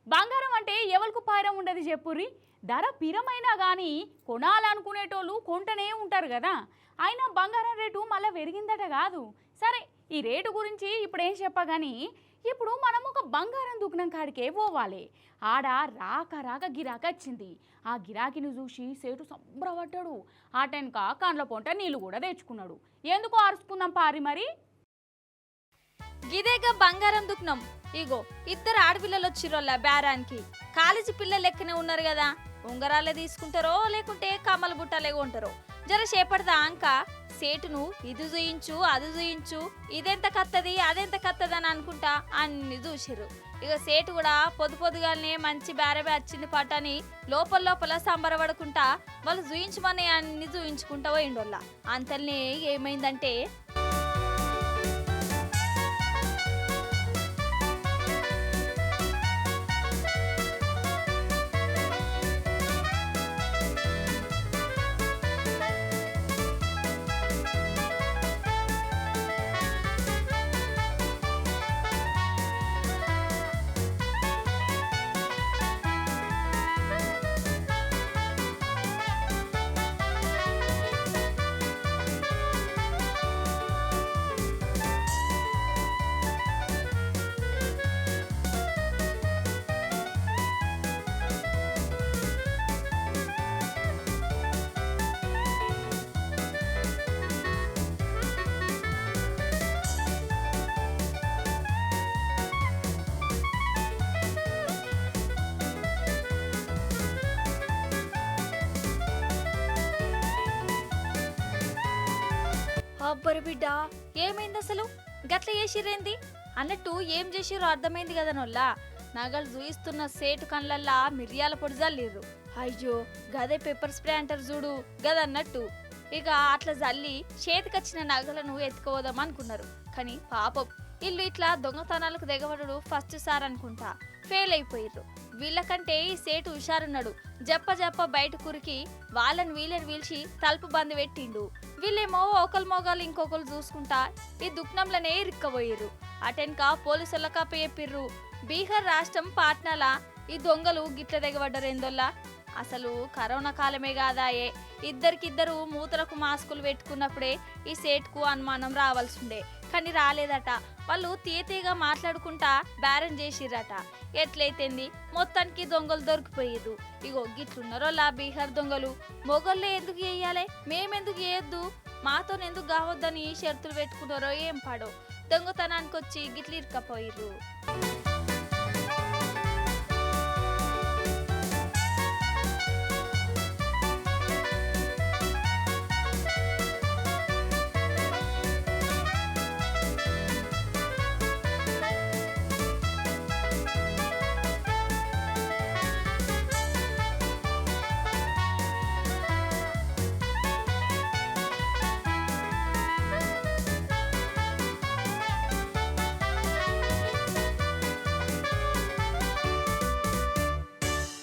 బంగారం అంటే ఎవరికి పాయరం ఉండదు చెప్పుర్రి. ధర పిరమైనా కానీ కొనాలనుకునేటోళ్ళు కొంటనే ఉంటారు కదా. అయినా బంగారం రేటు మళ్ళీ పెరిగిందట కాదు. సరే, ఈ రేటు గురించి ఇప్పుడు ఏం చెప్పగాని, ఇప్పుడు మనం ఒక బంగారం దుకాణం కాడికే పోవాలి. ఆడ రాక రాక గిరాకీ వచ్చింది. ఆ గిరాకీని చూసి సేటు సంబరపడ్డాడు. ఆ టెన్క కండ్ల పొంట నీళ్ళు కూడా తెచ్చుకున్నాడు. ఎందుకో అరుచుకుందాం పారి మరి. గిదేగా బంగారం దుకుణం. ఇగో ఇద్దరు ఆడపిల్లలు వచ్చిరోళ్ళ బేరానికి. కాలేజీ పిల్లలు లెక్కనే ఉన్నారు కదా. ఉంగరాలే తీసుకుంటారో లేకుంటే కమ్మల బుట్టలే కొంటారో. జర చేపడదా అంక సేటును ఇది చూయించు అది చూయించు, ఇదెంత కత్తది అదెంత కత్తది అని అనుకుంటా అన్ని చూసిర్రు. ఇక సేటు కూడా పొద్దుగానే మంచి బేరబే వచ్చింది పట్టని లోపల లోపల సంబరపడుకుంటా వాళ్ళు చూయించమని అన్ని చూయించుకుంటా పోయిండోళ్ళ. అంతల్నే ఏమైందంటే అబ్బరు బిడ్డ ఏమైంది అసలు గట్ల చేసిరేంది అన్నట్టు ఏం చేసిరో అర్థమైంది కదా నొల్లా. నగలు చూయిస్తున్న సేటు కళ్ళల్లా మిరియాల పొడి జల్లిర్రు. అయ్యో గదే పెప్పర్ స్ప్రే అంటారు చూడు గదన్నట్టు. ఇక అట్లా జల్లి చేతికొచ్చిన నగలను ఎత్తుకోదాం అనుకున్నారు. కానీ పాపం ఇల్లు ఇట్లా దొంగతనాలకు దిగబడు ఫస్ట్ సార్ అనుకుంటా ఫెయిల్ అయిపోయిర్రు. వీళ్ళకంటే ఈ సేటు హుషారున్నాడు. జప్ప బయట కురికి వాళ్ళని వీళ్ళని వీల్చి తలుపు బంద్ పెట్టిండు. వీళ్ళేమో ఒకరు మొగాలు ఇంకొకరు చూసుకుంటా ఈ దుఃఖంలోనే ఇరుక్కబోయిర్రు. అటెన్క పోలీసులకు అప్పచెప్పిర్రు. బీహార్ రాష్ట్రం పాట్నాల ఈ దొంగలు గిట్ల దిగబడ్డరేందోల్లా. అసలు కరోనా కాలమే కాదాయే. ఇద్దరికిద్దరు మూతలకు మాస్కులు పెట్టుకున్నప్పుడే ఈ సేటుకు అనుమానం రావాల్సిందే. కానీ రాలేదట. వాళ్ళు తీయగా మాట్లాడుకుంటా బేరం చేసిర్రట. ఎట్లయితేంది మొత్తానికి దొంగలు దొరికిపోయిర్రు. ఇగో గిట్లున్నారోలా బీహార్ దొంగలు. మొగళ్ళే ఎందుకు చేయాలి, మేమెందుకు చేయొద్దు, మాతోనెందుకు కావద్దని షరతులు పెట్టుకున్నారో ఏం పాడో. దొంగతనానికి వచ్చి గిట్లు ఇరుకపోయిర్రు.